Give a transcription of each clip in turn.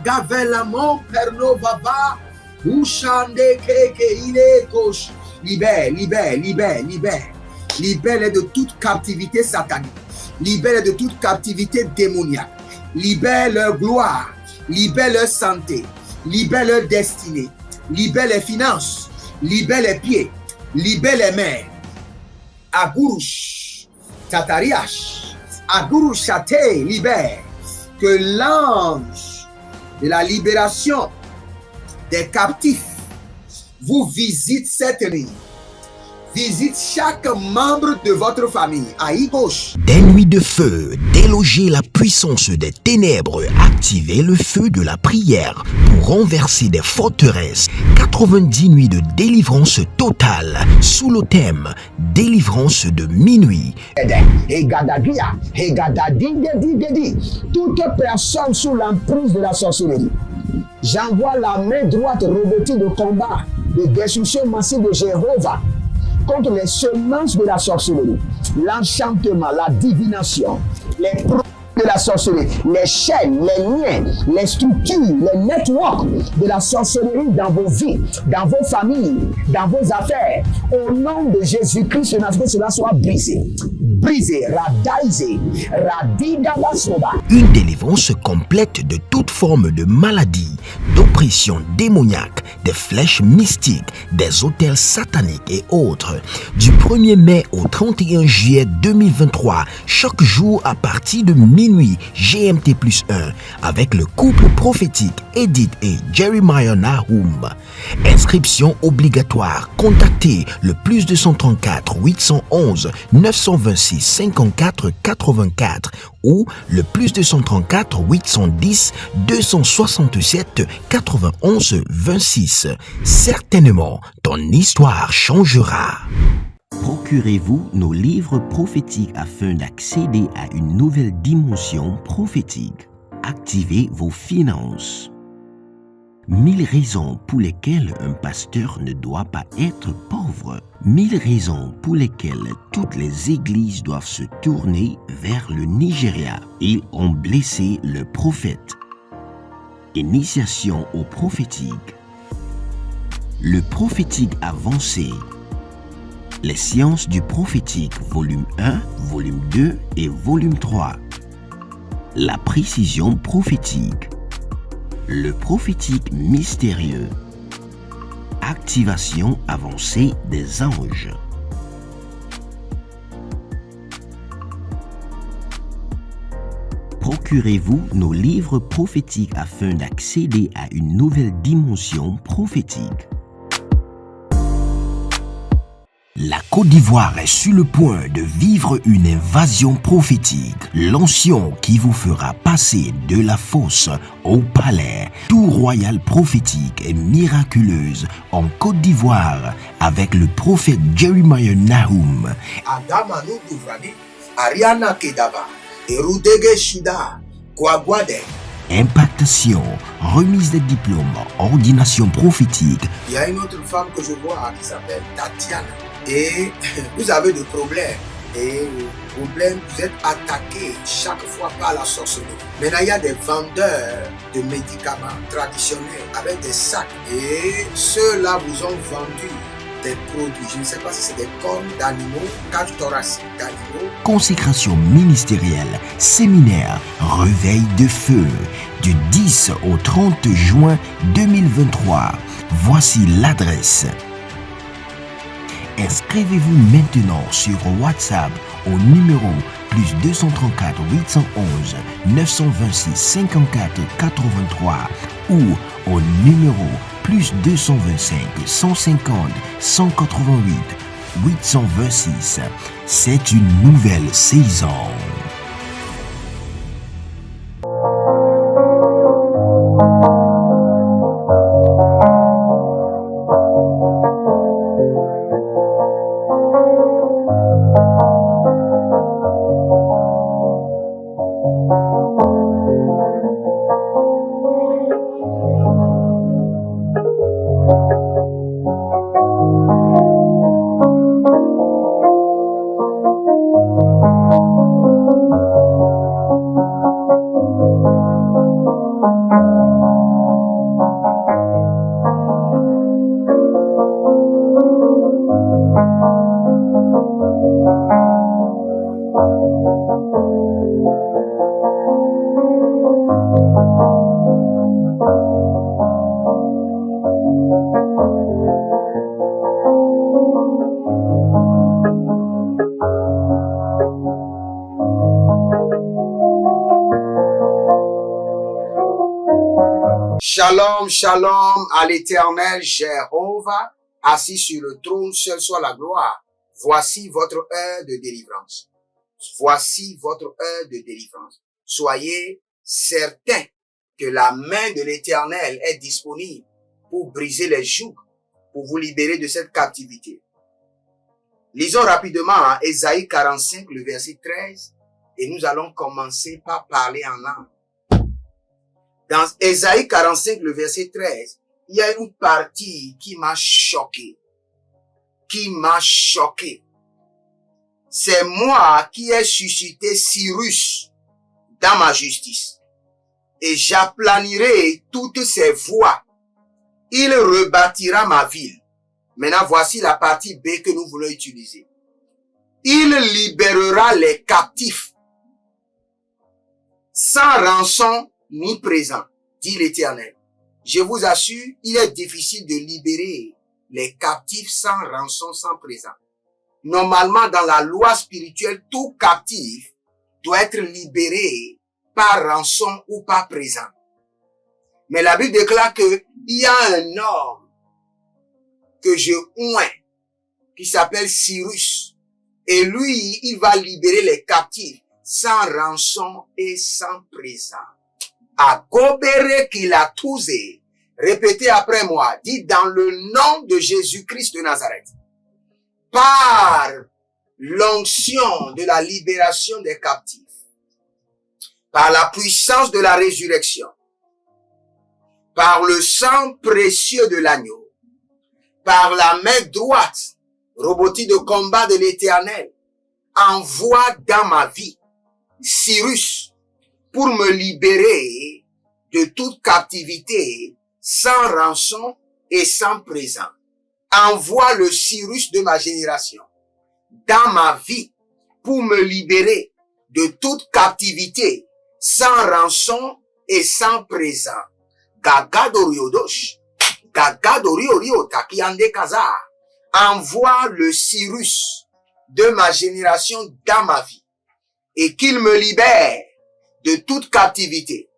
Agavelamo pernovava. Ushande keke ile kosh. Libère, libère, libère, libère. Libère de toute captivité satanique. Libère de toute captivité démoniaque. Libère leur gloire. Libère leur santé. Libère leur destinée. Libère les finances. Libère les pieds. Libère les mains. Agurush. Tatariash. Agurush Chate. Libère. Que l'ange de la libération des captifs vous visite cette nuit. Visite chaque membre de votre famille. Aïe gauche. Des nuits de feu, déloger la puissance des ténèbres, activer le feu de la prière pour renverser des forteresses. 90 nuits de délivrance totale sous le thème délivrance de minuit. Toute personne sous l'emprise de la sorcellerie, j'envoie la main droite revêtue de combat, de destruction massive de Jéhovah contre les semences de la sorcellerie, l'enchantement, la divination, les produits de la sorcellerie, les chaînes, les liens, les structures, les networks de la sorcellerie dans vos vies, dans vos familles, dans vos affaires. Au nom de Jésus-Christ, que cela soit brisé. Brisé, radaisé, radidabasoba. Une délivrance complète de toute forme de maladie, d'oppression démoniaque, des flèches mystiques, des hôtels sataniques et autres. Du 1er mai au 31 juillet 2023, chaque jour à partir de minuit GMT+1, avec le couple prophétique Edith et Jeremiah Nahum. Inscription obligatoire. Contactez le +234 811 926 54 84 ou le +234 810 267 91 26. Certainement, ton histoire changera. Procurez-vous nos livres prophétiques afin d'accéder à une nouvelle dimension prophétique. Activez vos finances. 1000 raisons pour lesquelles un pasteur ne doit pas être pauvre. 1000 raisons pour lesquelles toutes les églises doivent se tourner vers le Nigeria. Ils ont blessé le prophète. Initiation au prophétique. Le prophétique avancé. Les sciences du prophétique, volume 1, volume 2 et volume 3. La précision prophétique. Le prophétique mystérieux. Activation avancée des anges. Procurez-vous nos livres prophétiques afin d'accéder à une nouvelle dimension prophétique. La Côte d'Ivoire est sur le point de vivre une invasion prophétique. L'onction qui vous fera passer de la fosse au palais. Tout royal prophétique et miraculeuse en Côte d'Ivoire avec le prophète Jeremiah Nahum. Adamanu Duvrani, Ariana Kedaba, Erudege Shuda, Kwagwade. Impactation, remise des diplômes, ordination prophétique. Il y a une autre femme que je vois qui s'appelle Tatiana. Et vous avez des problèmes. Et le problème, vous êtes attaqué chaque fois par la sorcellerie. Maintenant, il y a des vendeurs de médicaments traditionnels avec des sacs. Et ceux-là vous ont vendu des produits. Je ne sais pas si c'est des cornes d'animaux, cage thoracique d'animaux. Consécration ministérielle, séminaire, réveil de feu. Du 10 au 30 juin 2023. Voici l'adresse. Inscrivez-vous maintenant sur WhatsApp au numéro +234 811 926 54 83 ou au numéro +225 150 188 826. C'est une nouvelle saison. Shalom, shalom à l'Éternel Jéhovah, assis sur le trône, seul soit la gloire. Voici votre heure de délivrance. Voici votre heure de délivrance. Soyez certains que la main de l'Éternel est disponible pour briser les jougs, pour vous libérer de cette captivité. Lisons rapidement Ésaïe 45, le verset 13, et nous allons commencer par parler en langue. Dans Ésaïe 45, le verset 13, il y a une partie qui m'a choqué. C'est moi qui ai suscité Cyrus dans ma justice. Et j'aplanirai toutes ses voies. Il rebâtira ma ville. Maintenant, voici la partie B que nous voulons utiliser. Il libérera les captifs sans rançon ni présent, dit l'Éternel. Je vous assure, il est difficile de libérer les captifs sans rançon, sans présent. Normalement, dans la loi spirituelle, tout captif doit être libéré par rançon ou par présent. Mais la Bible déclare que il y a un homme que je oins, qui s'appelle Cyrus. Et lui, il va libérer les captifs sans rançon et sans présent. À Gobere qu'il a tousé. Répétez après moi. Dites dans le nom de Jésus-Christ de Nazareth. Par l'onction de la libération des captifs. Par la puissance de la résurrection. Par le sang précieux de l'agneau. Par la main droite, robotique de combat de l'Éternel. Envoie dans ma vie Cyrus pour me libérer de toute captivité sans rançon et sans présent. Envoie le Cyrus de ma génération dans ma vie pour me libérer de toute captivité sans rançon et sans présent. Gagadoriodosh, Gagadoriorio takiande kaza. Envoie le Cyrus de ma génération dans ma vie et qu'il me libère de toute captivité,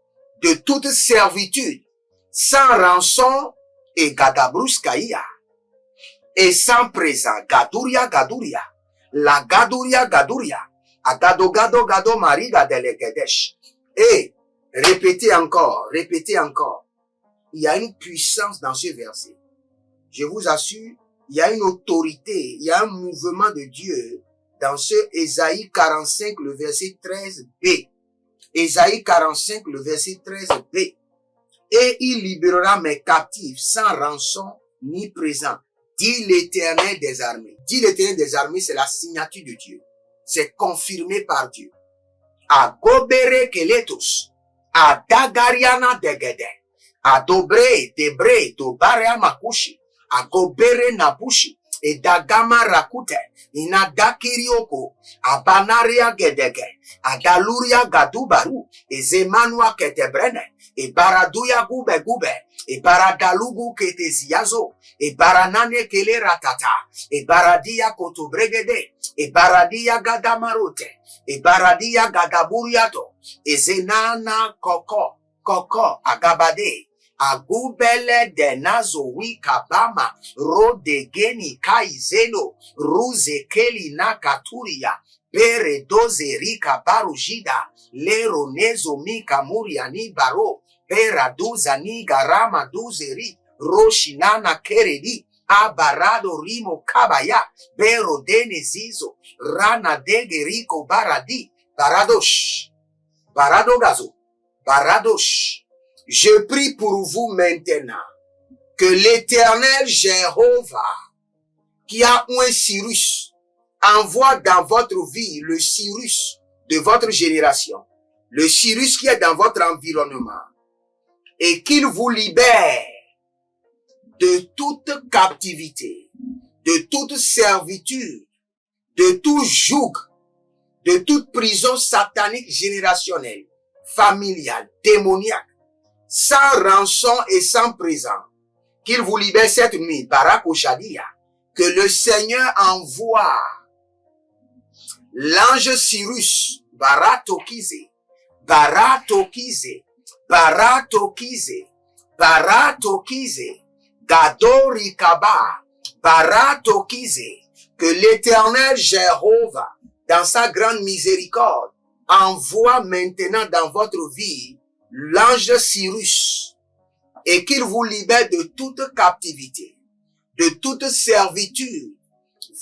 de toute servitude, sans rançon et gadabruskaïa, et sans présent, gaduria, la gaduria, agado, gado, mariga delegedesh. Et répétez encore, il y a une puissance dans ce verset. Je vous assure, il y a une autorité, il y a un mouvement de Dieu dans ce Ésaïe 45, le verset 13b. Ésaïe 45, le verset 13b. Et il libérera mes captifs sans rançon ni présent, dit l'Éternel des armées. Dit l'Éternel des armées, c'est la signature de Dieu. C'est confirmé par Dieu. A Gobere Keletos, a Dagariana Degede, a Dobre, Debre, Dobarea Makushi, a Gobere Nabushi, et Dagama Rakute, Inadakirioko, a Banaria Gedege, a Galuria Gadubaru, et Zemanua Ketebrene, et Baraduya Gube, et Baradalugu Keteziazo, et Baranane Kele Ratata, et Baradia Kotobregede, et Baradia Gadamarote, et Baradia Gadaburiato, et Zenana Koko, Agabade, Agubele de Nazowi Kabama, Rodegeni Kaizeno, Ruze Keli Nakaturia, Pere Dozeri Kabarujida, Lero Nezo Mika Muriani Baro, Pera Duzani Garama Duzeri, Roshinana Keredi, Abarado Rimo Kabaya, Bero Denezizo, Rana Degeriko Baradi, Baradosh, Baradogazo, Baradosh. Je prie pour vous maintenant que l'Éternel Jéhovah, qui a un Cyrus, envoie dans votre vie le Cyrus de votre génération, le Cyrus qui est dans votre environnement, et qu'il vous libère de toute captivité, de toute servitude, de tout joug, de toute prison satanique générationnelle, familiale, démoniaque, sans rançon et sans présent, qu'il vous libère cette nuit, Barak Oshadia, que le Seigneur envoie l'ange Cyrus, Baratokize, Baratokize, Gadorikaba, Baratokize, que l'Éternel Jéhovah, dans sa grande miséricorde, envoie maintenant dans votre vie l'ange Cyrus et qu'il vous libère de toute captivité, de toute servitude,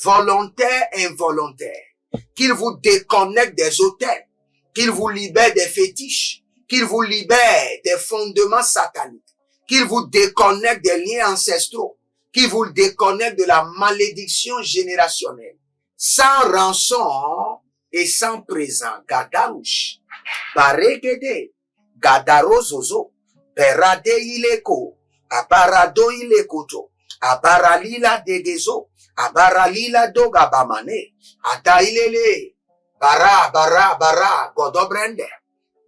volontaire et involontaire, qu'il vous déconnecte des autels, qu'il vous libère des fétiches, qu'il vous libère des fondements sataniques, qu'il vous déconnecte des liens ancestraux, qu'il vous déconnecte de la malédiction générationnelle, sans rançon et sans présent. Gadarouche, Baregede, Gadarozozo, Berade ileko, Abarado ilekoto, Abaralila degezo, Abaralila dogabamane, Atailele, Bara, Godobrende,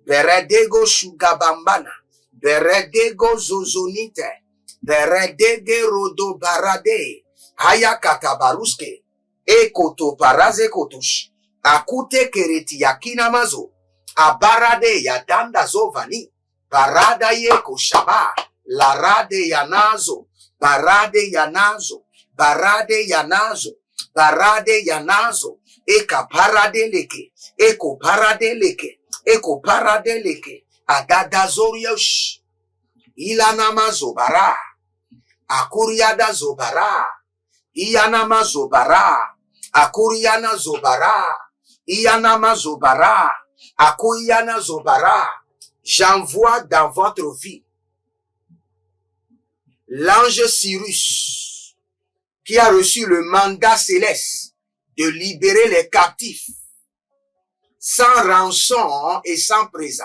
Beredego shugabambana, Beredego zozonite, Beredege rodo barade, Hayakatabaruske, Ekoto paraze kotush, Akute kereti yakina mazo, Abarade yadanda zovani, Barada yeko shaba, Larade yanazo, Barade yanazo, Barade yanazo, Barade yanazo, Eka parade leke, Eko parade leke, Eko parade leke, Adada zoriosh, Ilanama zobara, Akuriada zobara, Iyanama zobara, Akuriana zobara, Iyanama zobara, Akuriana zobara. J'envoie dans votre vie l'ange Cyrus qui a reçu le mandat céleste de libérer les captifs sans rançon et sans présent.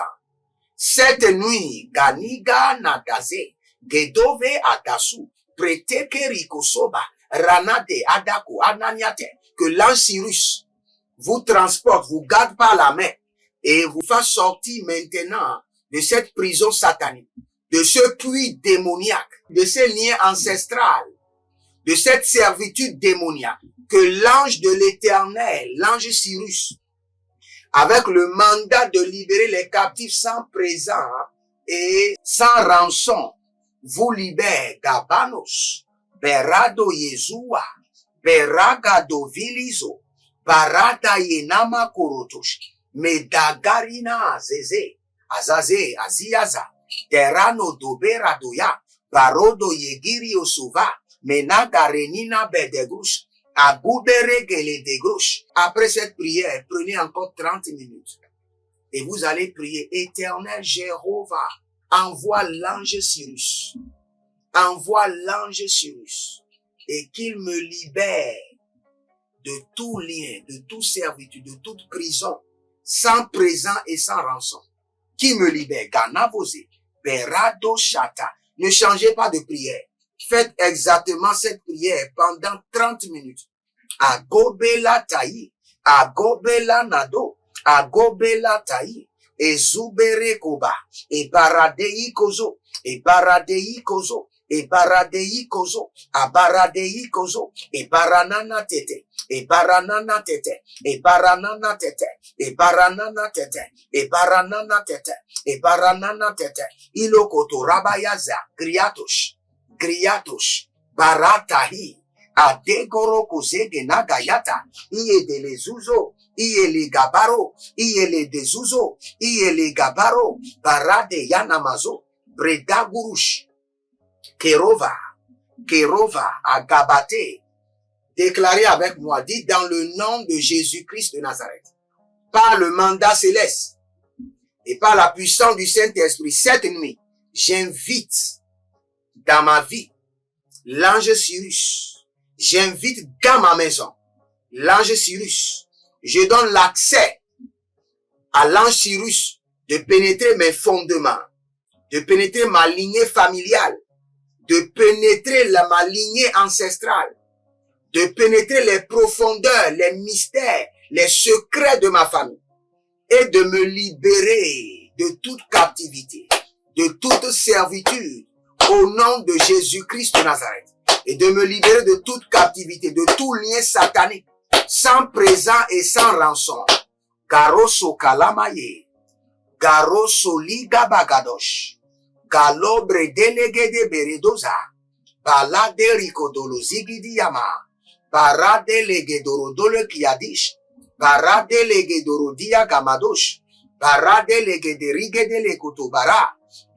Cette nuit, Ganiga Nadaze, Gedove Adasu, Preteke Rikosoba, Ranade Adako Ananiate, que l'ange Cyrus vous transporte, vous garde par la main et vous fasse sortir maintenant de cette prison satanique, de ce puits démoniaque, de ces liens ancestrales, de cette servitude démoniaque, que l'ange de l'Éternel, l'ange Cyrus, avec le mandat de libérer les captifs sans présent et sans rançon, vous libère. Gabanos, Berado Yezua, Beragado Vilizo, Barada Yenama Korotosh, Medagarina Zeze, Azaze, Aziaza, Terano Dobera Doya, Barodo Yegiri Osuva, Menagarenina Bedegrush, Agoubere Gele Degrush. Après cette prière, prenez encore 30 minutes. Et vous allez prier, Éternel Jéhovah, envoie l'ange Cyrus. Envoie l'ange Cyrus. Et qu'il me libère de tout lien, de toute servitude, de toute prison, sans présent et sans rançon. Qui me libère? Ganavose, Berado Shata. Ne changez pas de prière. Faites exactement cette prière pendant 30 minutes. Agobela taï, Agobela nado, Agobela taï, et Zubere koba, et Baradei kozo, et Baradei kozo, et Baradei kozo, Abaradei kozo, et Baranana tete, et Baranana tete, et Baranana tete, et Baranana tete, et Baranana tete, et Baranana tete, Ilokoto rabayaza, Griatosh, Baratahi, Adegoro kozege nagayata, iye de lezuzo, iye le gabaro, iye le dezuzo, iye le gabaro, barade yanamazo, bredagurush, Kerova, agabate. Déclarez avec moi, dites dans le nom de Jésus-Christ de Nazareth, par le mandat céleste et par la puissance du Saint-Esprit, cette nuit, j'invite dans ma vie l'ange Cyrus. J'invite dans ma maison l'ange Cyrus. Je donne l'accès à l'ange Cyrus de pénétrer mes fondements, de pénétrer ma lignée familiale, de pénétrer ma lignée ancestrale, de pénétrer les profondeurs, les mystères, les secrets de ma famille et de me libérer de toute captivité, de toute servitude au nom de Jésus-Christ de Nazareth et de me libérer de toute captivité, de tout lien satanique, sans présent et sans rançon. Garoso kalamaye, garoso liga bagadosh, Kalobre delegede beredoza. Balade rikodolo zigidi yama. Barade legedorodole kiadish. Barade legedorodia gamadosh. Barade legederigede lekotobara.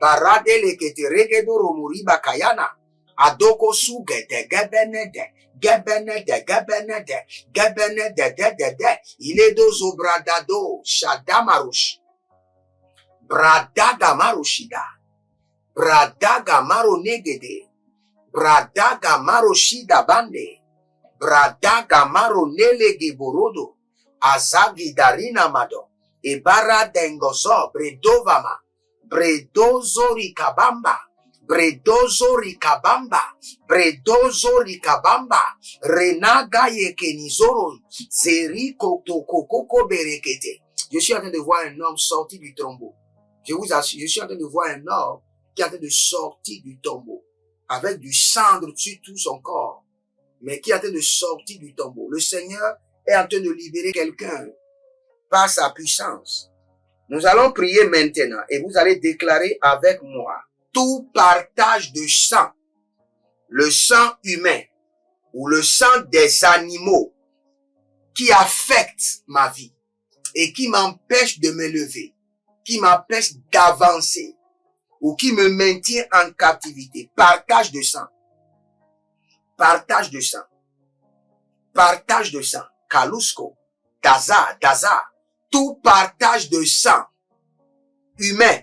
Barade legeteregedoro muriba kayana. Adoko sugete gebenede. Gebenede. Iledozo bradado. Shadamarush. Bradaga marushida. Bradaga maro negede. Bradaga maro shida bande. Bradaga maro nelege borodo. Azagi darina mado. Ebara dengozo bredovama. Bredozo rikabamba. Bredozo rikabamba. Renaga yekenizoro. Zeriko tokoko berekete. Je suis en train de voir un homme sorti du tombeau. Je vous assure, je suis en train de voir un homme qui est en train de sortir du tombeau. Avec du cendre sur tout son corps. Mais qui est en train de sortir du tombeau. Le Seigneur est en train de libérer quelqu'un par sa puissance. Nous allons prier maintenant et vous allez déclarer avec moi tout partage de sang, le sang humain ou le sang des animaux qui affecte ma vie et qui m'empêche de me lever, qui m'empêche d'avancer ou qui me maintient en captivité. Partage de sang. Partage de sang. Partage de sang. Kalusko. Daza. Tout partage de sang, humain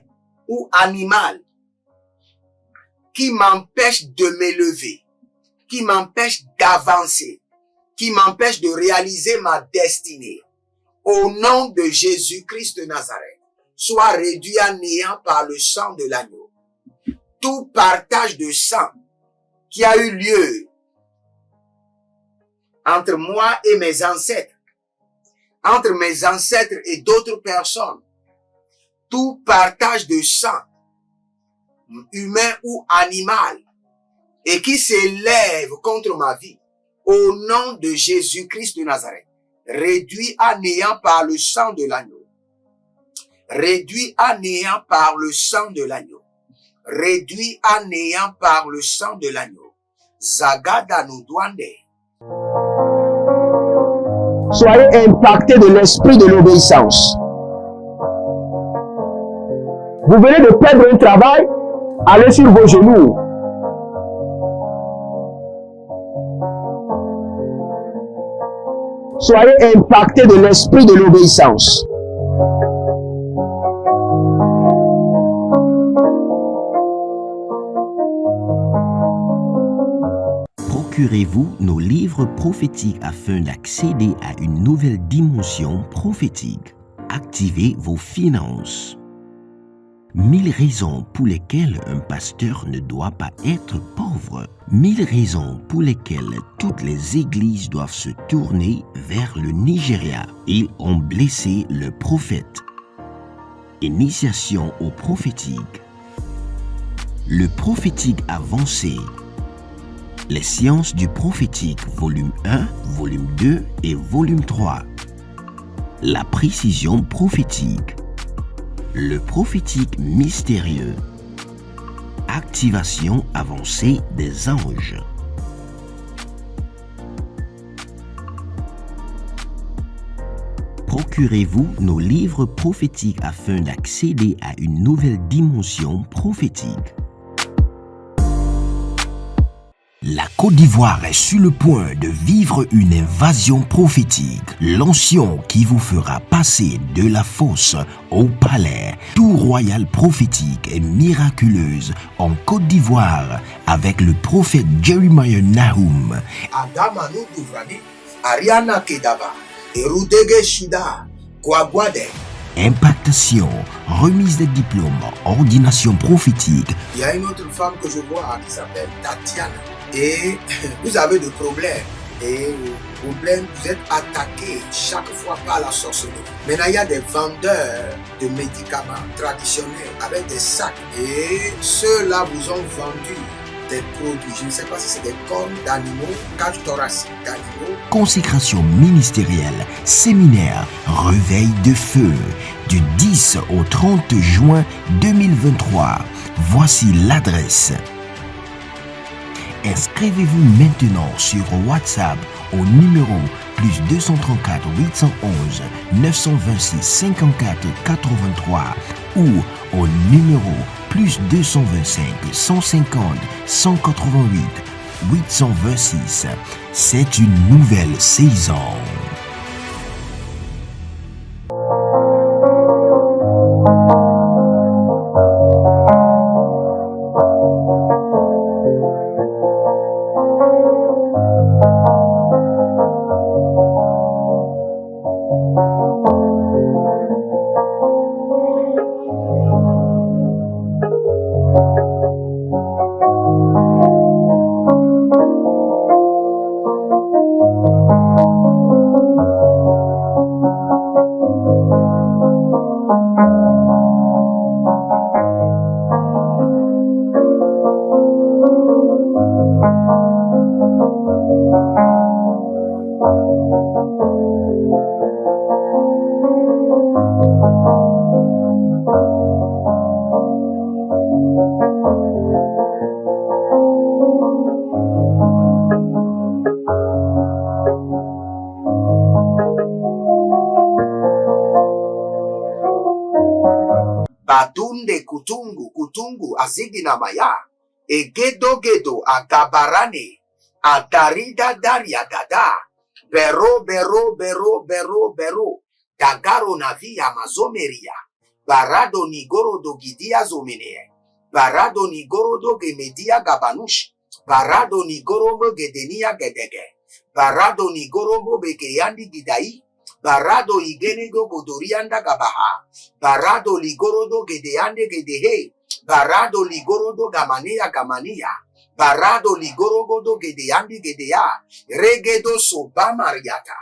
ou animal, qui m'empêche de m'élever, qui m'empêche d'avancer, qui m'empêche de réaliser ma destinée, au nom de Jésus-Christ de Nazareth, soit réduit à néant par le sang de l'agneau. Tout partage de sang qui a eu lieu entre moi et mes ancêtres, entre mes ancêtres et d'autres personnes, tout partage de sang, humain ou animal, et qui s'élève contre ma vie, au nom de Jésus-Christ de Nazareth, réduit à néant par le sang de l'agneau. Réduit à néant par le sang de l'agneau. Réduit à néant par le sang de l'agneau. Zagada nous douande. Soyez impactés de l'esprit de l'obéissance. Vous venez de perdre un travail, allez sur vos genoux. Soyez impactés de l'esprit de l'obéissance. Procurez-vous nos livres prophétiques afin d'accéder à une nouvelle dimension prophétique. Activez vos finances. 1000 raisons pour lesquelles un pasteur ne doit pas être pauvre. 1000 raisons pour lesquelles toutes les églises doivent se tourner vers le Nigeria. Ils ont blessé le prophète. Initiation au prophétique. Le prophétique avancé. Les sciences du prophétique, volume 1, volume 2 et volume 3. La précision prophétique. Le prophétique mystérieux. Activation avancée des anges. Procurez-vous nos livres prophétiques afin d'accéder à une nouvelle dimension prophétique. La Côte d'Ivoire est sur le point de vivre une invasion prophétique. L'onction qui vous fera passer de la fosse au palais. Tout royal prophétique et miraculeuse en Côte d'Ivoire avec le prophète Jeremiah Nahum. Adamanu Duvrani, Ariana Kedava, Erudege Shida, Kwagwade. Impactation, remise des diplômes, ordination prophétique. Il y a une autre femme que je vois qui s'appelle Tatiana. Et vous avez des problèmes. Et problème, vous êtes attaqué chaque fois par la sorcellerie. Maintenant, il y a des vendeurs de médicaments traditionnels avec des sacs. Et ceux-là vous ont vendu des produits, je ne sais pas si c'est des cornes d'animaux, cage thoracique d'animaux. Consécration ministérielle, séminaire, réveil de feu, du 10 au 30 juin 2023. Voici l'adresse. Inscrivez-vous maintenant sur WhatsApp au numéro plus 234 811 926 54 83 ou au numéro plus 225 150 188 826. C'est une nouvelle saison. Badunde kutungu kutungu azigina maya egedo gedo agabarane adarida daria dada bero bero bero bero bero dagaro navi amazomeria barado nigoro do gidia zomene barado nigoro do gemedia gabanush barado nigoro mo gedenia gedege barado nigoro mo bekeyandi gidai barado igenego godorianda gabaha barado ligorodo gedeande gedehe barado ligorodo gamania gamania barado ligorodo gedeandi gedea regedo soba mariata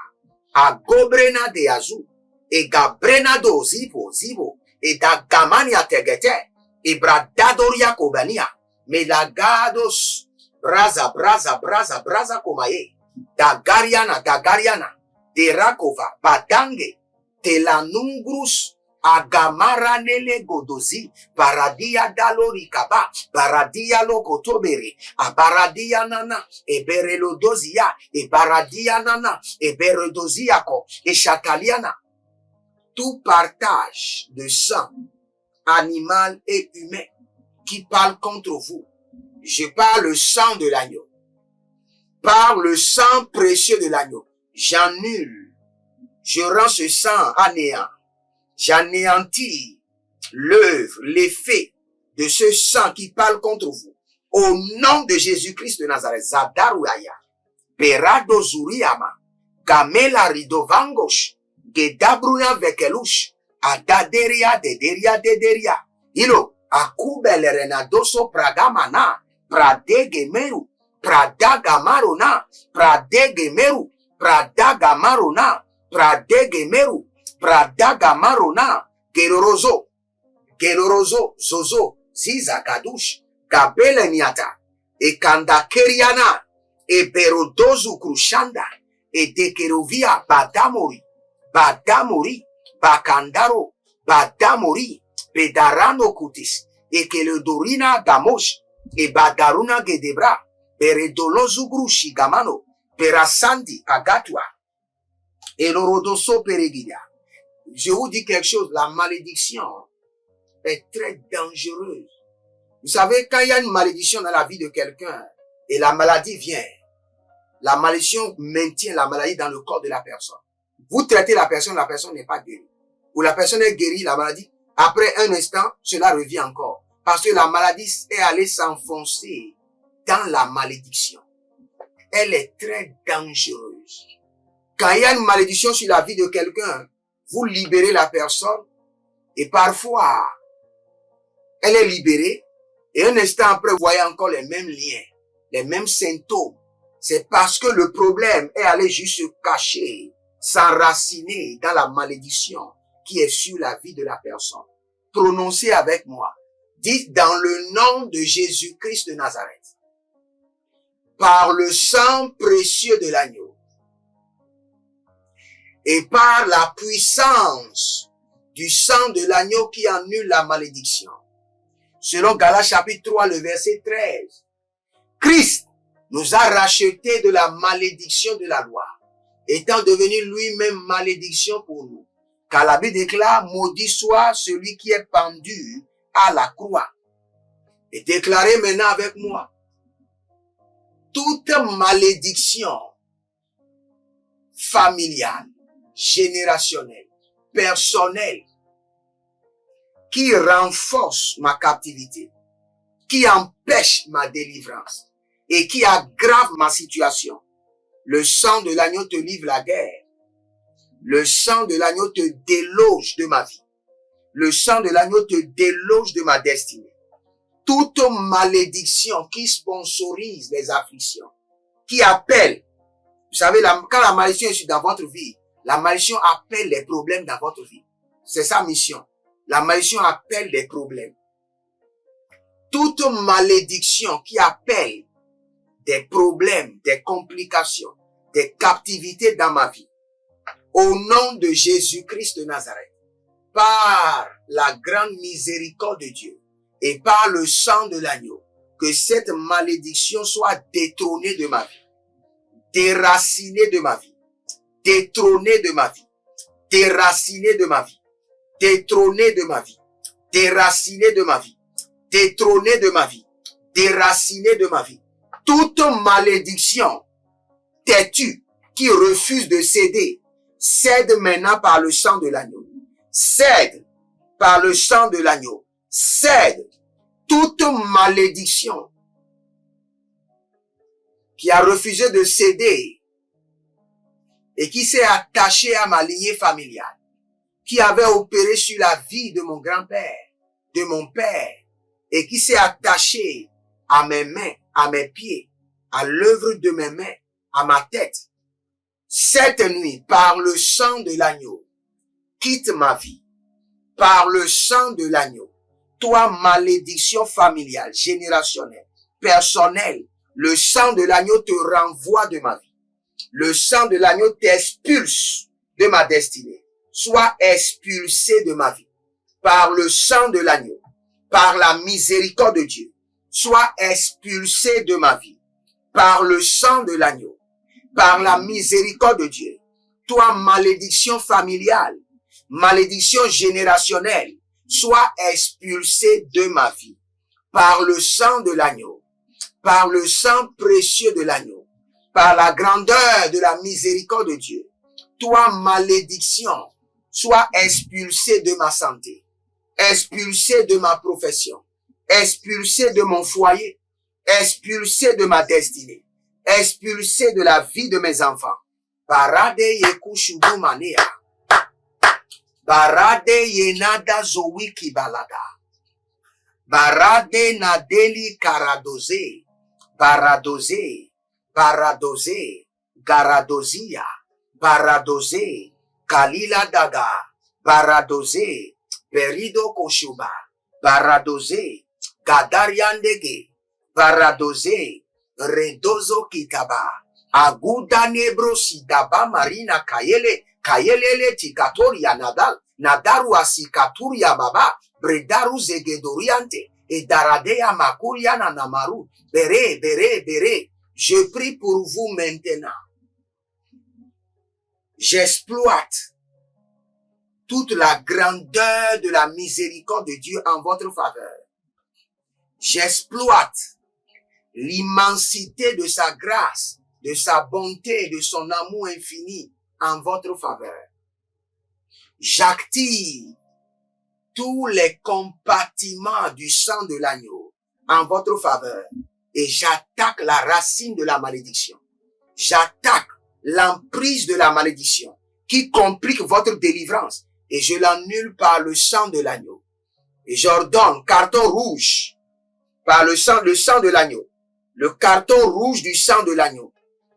agobrena de azu e gabrena do zibo zibo e da gamania tegete e bradadoria kobania melagados braza braza braza braza komaye dagariana dagariana de Rakova, Badange, Telanungrus, Agamara nele godozi, Baradia dalorikaba, Baradia lokotobere, Abaradia nana, Eberelo dozia, Baradia nana, Eberedoziako, et Chataliana. Tout partage de sang, animal et humain, qui parle contre vous. Je parle le sang de l'agneau. Par le sang précieux de l'agneau. J'annule, je rends ce sang à néant, j'anéantis l'œuvre, l'effet de ce sang qui parle contre vous. Au nom de Jésus-Christ de Nazareth, Zadarouaya, Perado Zuriama, Gamela Ridovangosh, Gedabruya Vekelush, Adaderia Dederia Dederia, Ilo, Akubele Renadoso Pragamana, Pradegemeru, Pradagamarona, Pradegemeru, Pradaga marona, pradegemeru, pradaga marona, gerorozo, zozo, ziza gadush, gabele niata, e kanda keriana, e berodozu krushanda, e dekerovia badamori, bakandaro, badamori, pedarano kutis, e kelodorina damosh, e badaruna gedebra, beredolozu grushi gamano, Perasandi Agatua et l'orodoso pereguida. Je vous dis quelque chose, la malédiction est très dangereuse. Vous savez, quand il y a une malédiction dans la vie de quelqu'un et la maladie vient, la malédiction maintient la maladie dans le corps de la personne. Vous traitez la personne n'est pas guérie. Ou la personne est guérie, la maladie, après un instant, cela revient encore. Parce que la maladie est allée s'enfoncer dans la malédiction. Elle est très dangereuse. Quand il y a une malédiction sur la vie de quelqu'un, vous libérez la personne et parfois, elle est libérée et un instant après, vous voyez encore les mêmes liens, les mêmes symptômes. C'est parce que le problème est allé juste se cacher, s'enraciner dans la malédiction qui est sur la vie de la personne. Prononcez avec moi. Dites dans le nom de Jésus-Christ de Nazareth. par le sang précieux de l'agneau et par la puissance du sang de l'agneau qui annule la malédiction. Selon Galates chapitre 3, le verset 13. Christ nous a rachetés de la malédiction de la loi, étant devenu lui-même malédiction pour nous. Car la Bible déclare, maudit soit celui qui est pendu à la croix. Et déclarez maintenant avec moi, toute malédiction familiale, générationnelle, personnelle, qui renforce ma captivité, qui empêche ma délivrance et qui aggrave ma situation. Le sang de l'agneau te livre la guerre. Le sang de l'agneau te déloge de ma vie. Le sang de l'agneau te déloge de ma destinée. Toute malédiction qui sponsorise les afflictions, qui appelle, vous savez, quand la malédiction est dans votre vie, la malédiction appelle les problèmes dans votre vie. C'est sa mission. La malédiction appelle des problèmes. Toute malédiction qui appelle des problèmes, des complications, des captivités dans ma vie, au nom de Jésus-Christ de Nazareth, par la grande miséricorde de Dieu et par le sang de l'agneau, que cette malédiction soit détrônée de ma vie, déracinée de ma vie, détrônée de ma vie, déracinée de ma vie, détrônée de ma vie, déracinée de ma vie, détrônée de ma vie, déracinée de ma vie. Toute malédiction têtue qui refuse de céder, cède maintenant par le sang de l'agneau. Cède par le sang de l'agneau. Cède. Toute malédiction qui a refusé de céder et qui s'est attachée à ma lignée familiale, qui avait opéré sur la vie de mon grand-père, de mon père, et qui s'est attaché à mes mains, à mes pieds, à l'œuvre de mes mains, à ma tête. Cette nuit, par le sang de l'agneau, quitte ma vie. Par le sang de l'agneau, toi, malédiction familiale, générationnelle, personnelle, le sang de l'agneau te renvoie de ma vie. Le sang de l'agneau t'expulse de ma destinée. Sois expulsé de ma vie. Par le sang de l'agneau, par la miséricorde de Dieu, sois expulsé de ma vie. Par le sang de l'agneau, par la miséricorde de Dieu, toi, malédiction familiale, malédiction générationnelle, sois expulsé de ma vie. Par le sang de l'agneau, par le sang précieux de l'agneau, par la grandeur de la miséricorde de Dieu, toi, malédiction, sois expulsé de ma santé, expulsé de ma profession, expulsé de mon foyer, expulsé de ma destinée, expulsé de la vie de mes enfants. Barade yekushudu manea. Barade yenada zowiki balada. Barade nadeli karadoze. Baradoze. Baradoze. Garadozia. Baradoze. Kalila daga. Baradoze. Berido koshuba. Baradoze. Gadariandege. Baradoze. Redozo kitaba. Aguda nebro sidaba marina kayelele tikatoria nadaru asikaturia baba, bredaru zegedoriante, et daradea makuria namaru, bere. Je prie pour vous maintenant. J'exploite toute la grandeur de la miséricorde de Dieu en votre faveur. J'exploite l'immensité de sa grâce, de sa bonté et de son amour infini en votre faveur. J'active tous les compartiments du sang de l'agneau en votre faveur et j'attaque la racine de la malédiction. J'attaque l'emprise de la malédiction qui complique votre délivrance et je l'annule par le sang de l'agneau. Et j'ordonne carton rouge par le sang de l'agneau, le carton rouge du sang de l'agneau.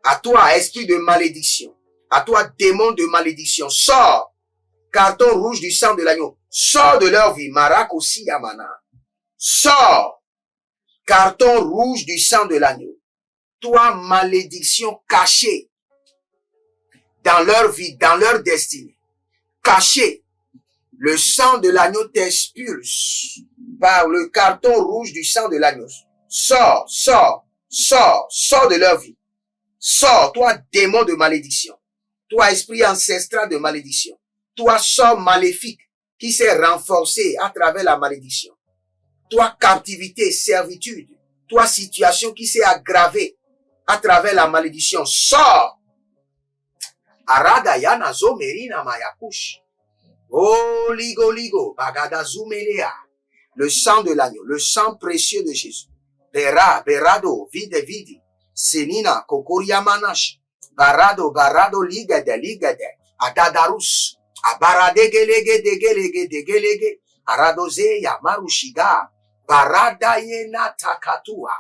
À toi, esprit de malédiction. À toi, démon de malédiction. Sors. Carton rouge du sang de l'agneau. Sors de leur vie. Marakosi Yamana. Sors. Carton rouge du sang de l'agneau. Toi, malédiction cachée dans leur vie, dans leur destinée, cachée, le sang de l'agneau t'expulse par le carton rouge du sang de l'agneau. Sors, sors, sors, sors de leur vie. Sors, toi, démon de malédiction. Toi, esprit ancestral de malédiction. Toi, sort maléfique qui s'est renforcé à travers la malédiction. Toi, captivité, servitude. Toi, situation qui s'est aggravée à travers la malédiction. Sors. Arada yana zo merina mayakush. Oh, ligo, ligo, bagada zumelea. Le sang de l'agneau, le sang précieux de Jésus. Bera, berado, vide, vidi. Senina, kokoria manash. Barado, barado, ligade, ligade. Adadarus. Abaradege, lege, dege, lege, dege, lege. Aradoze, yamarushiga. Barada yena takatua.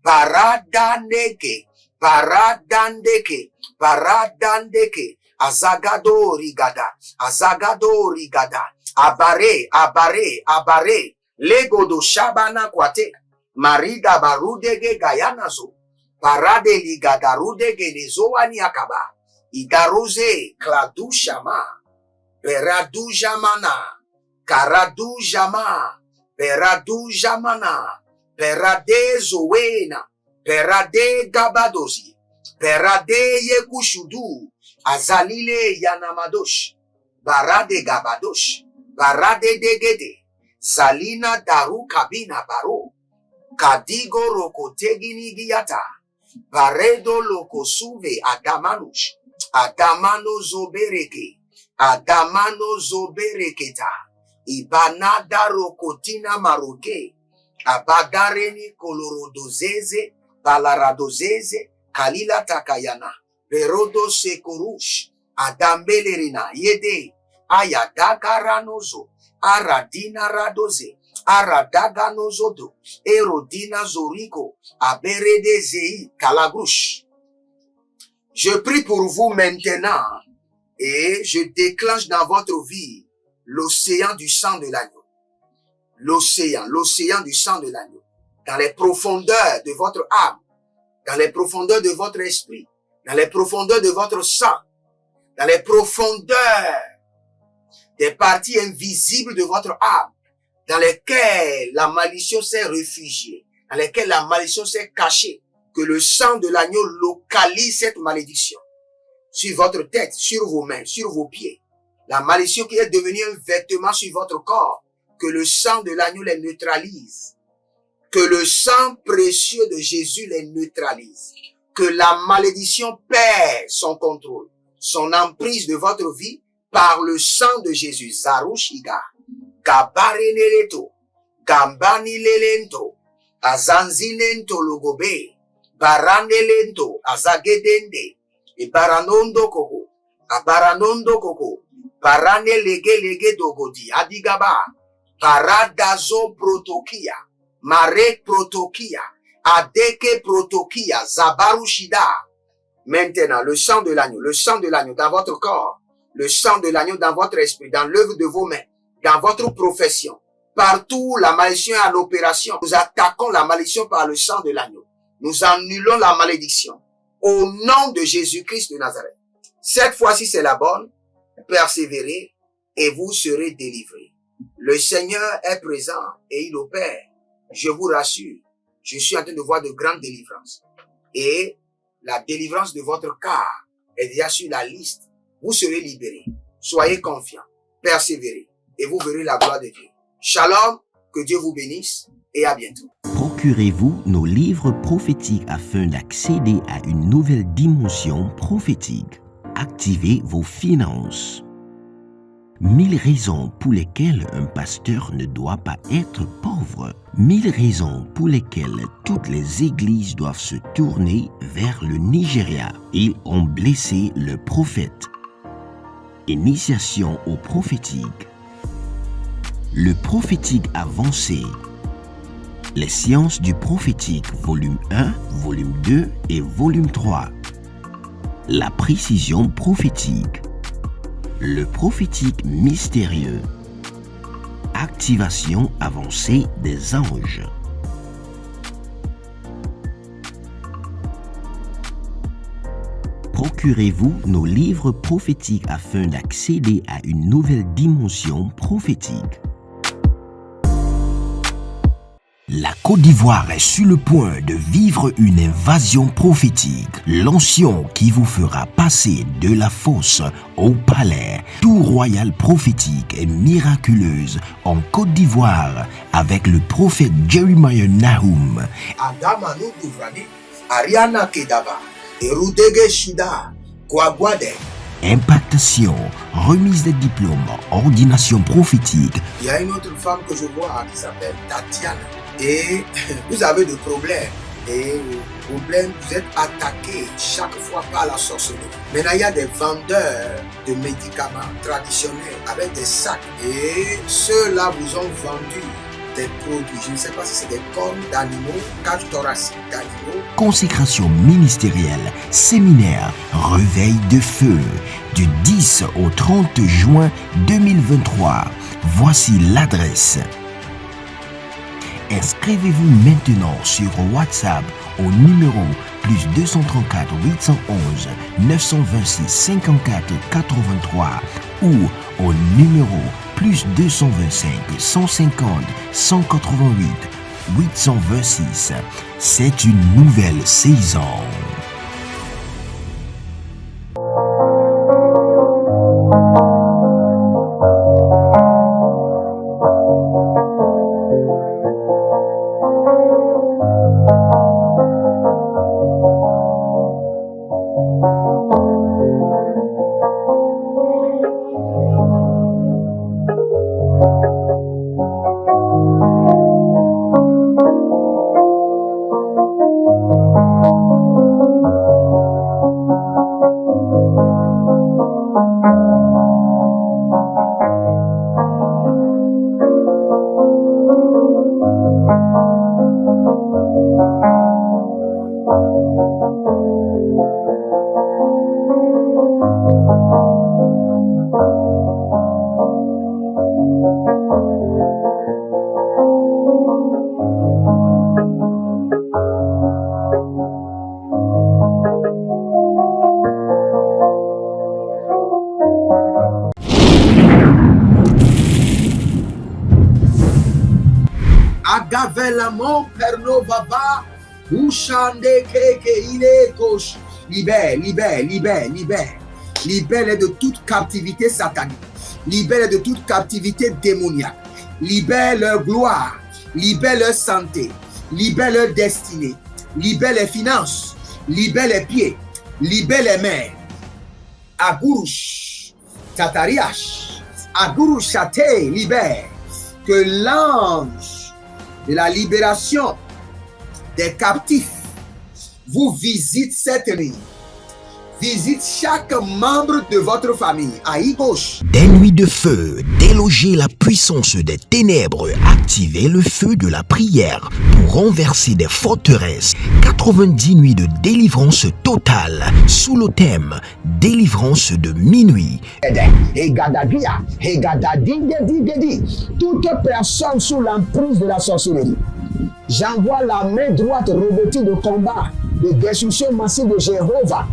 Barada nege. Baradandeke. Baradandeke. Azagado rigada. Azagado rigada. Abare, abare, abare. Lego do shabana kwate. Marida barudege gayanazo. Parade ligada rudege nezoani akaba. Idaroze kladu shama. Beradu jamana. Karadu jama. Beradu jamana. Berade zoena. Berade gabadozi. Berade yekushudu. Azalile yanamadosh. Barade gabadosh. Barade degede. Salina daru kabina baro. Kadigo rokotegi giyata. Baredo lokosuve adamanush. Adamano zobereke. Adamano zobereketa. Ibanada rokotina maroke. Abadareni kolorodozeze. Balaradozeze. Kalila takayana. Berodo sekorush. Adambelerina yede. Ayadagaranozo. Aradina radoze. Aradaganozodo. Erodina zoriko. Aberede zei kalagrush. Je prie pour vous maintenant et je déclenche dans votre vie l'océan du sang de l'agneau. L'océan du sang de l'agneau. Dans les profondeurs de votre âme, dans les profondeurs de votre esprit, dans les profondeurs de votre sang, dans les profondeurs des parties invisibles de votre âme, dans lesquelles la malédiction s'est réfugiée, dans lesquelles la malédiction s'est cachée, que le sang de l'agneau localise cette malédiction sur votre tête, sur vos mains, sur vos pieds. La malédiction qui est devenue un vêtement sur votre corps, que le sang de l'agneau les neutralise. Que le sang précieux de Jésus les neutralise. Que la malédiction perd son contrôle, son emprise de votre vie par le sang de Jésus. Zarushiga, Gabareneleto, Gambanilelento, Azanzilento logobe, Baranelento, Azagedende, et Baranondo koko, Abaranondo koko, Barane lege lege dogodi, Adigaba, Baradazo protokia, Marek protokia, Adeke protokia, Zabarushida. Maintenant, le sang de l'agneau dans votre corps, le sang de l'agneau dans votre esprit, dans l'œuvre de vos mains, dans votre profession. Partout, la malédiction est à l'opération. Nous attaquons la malédiction par le sang de l'agneau. Nous annulons la malédiction. Au nom de Jésus-Christ de Nazareth. Cette fois-ci, c'est la bonne. Persévérez et vous serez délivrés. Le Seigneur est présent et il opère. Je vous rassure. Je suis en train de voir de grandes délivrances. Et la délivrance de votre cas est déjà sur la liste. Vous serez libérés. Soyez confiants. Persévérez. Et vous verrez la gloire de Dieu. Shalom. Que Dieu vous bénisse. Et à bientôt. Procurez-vous nos livres prophétiques afin d'accéder à une nouvelle dimension prophétique. Activez vos finances. 1000 raisons pour lesquelles un pasteur ne doit pas être pauvre. 1000 raisons pour lesquelles toutes les églises doivent se tourner vers le Nigeria. Ils ont blessé le prophète. Initiation au prophétique. Le prophétique avancé. Les sciences du prophétique, volume 1, volume 2 et volume 3. La précision prophétique. Le prophétique mystérieux. Activation avancée des anges. Procurez-vous nos livres prophétiques afin d'accéder à une nouvelle dimension prophétique. La Côte d'Ivoire est sur le point de vivre une invasion prophétique. L'onction qui vous fera passer de la fosse au palais. Tout royal prophétique et miraculeuse en Côte d'Ivoire avec le prophète Jeremiah Nahum. Adamanu Duvrani, Ariana Kedaba, Erudege Shuda, Kwagwade. Impactation, remise des diplômes, ordination prophétique. Il y a une autre femme que je vois qui s'appelle Tatiana. Et vous avez des problèmes. Et problème, vous êtes attaqué chaque fois par la sorcellerie. Maintenant, il y a des vendeurs de médicaments traditionnels avec des sacs. Et ceux-là vous ont vendu des produits. Je ne sais pas si c'est des cornes d'animaux, cage thoracique d'animaux. Consécration ministérielle, séminaire, réveil de feu. Du 10 au 30 juin 2023. Voici l'adresse. Inscrivez-vous maintenant sur WhatsApp au numéro plus 234 811 926 54 83 ou au numéro plus 225 150 188 826. C'est une nouvelle saison. Agavelamon perno vava, Ushande keke ile kosh. Libère, libère, libère, libère. Libère de toute captivité satanique. Libère de toute captivité démoniaque. Libère leur gloire. Libère leur santé. Libère leur destinée. Libère les finances. Libère les pieds. Libère les mains. Agurush, Tatariash, Agurush Chate, libère. Que l'ange de la libération des captifs vous visite cette nuit. Visite chaque membre de votre famille. À gauche. Des nuits de feu, déloger la puissance des ténèbres, activer le feu de la prière pour renverser des forteresses. 90 nuits de délivrance totale sous le thème délivrance de minuit. Toute personne sous l'emprise de la sorcellerie, j'envoie la main droite revêtue de combat, de destruction massive de Jéhovah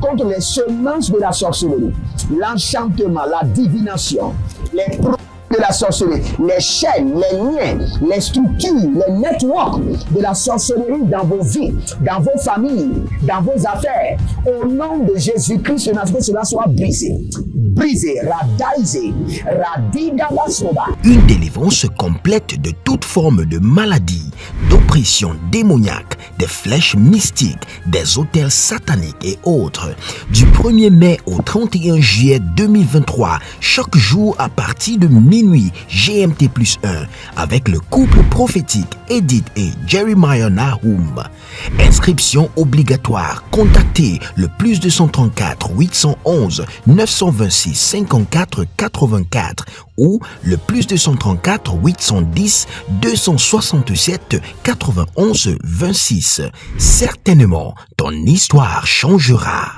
contre les semences de la sorcellerie, l'enchantement, la divination, les produits de la sorcellerie, les chaînes, les liens, les structures, les networks de la sorcellerie dans vos vies, dans vos familles, dans vos affaires. Au nom de Jésus-Christ, que cela soit brisé. Brisé, radaisé, radidabasoba. Une délivrance complète de toute forme de maladie, d'oppression démoniaque, des flèches mystiques, des autels sataniques et autres. Du 1er mai au 31 juillet 2023, chaque jour à partir de minuit GMT+1, avec le couple prophétique Edith et Jeremiah Nahum. Inscription obligatoire. Contactez le plus 234 811 926 54 84 ou le plus 234 810 267 91 26. Certainement, ton histoire changera.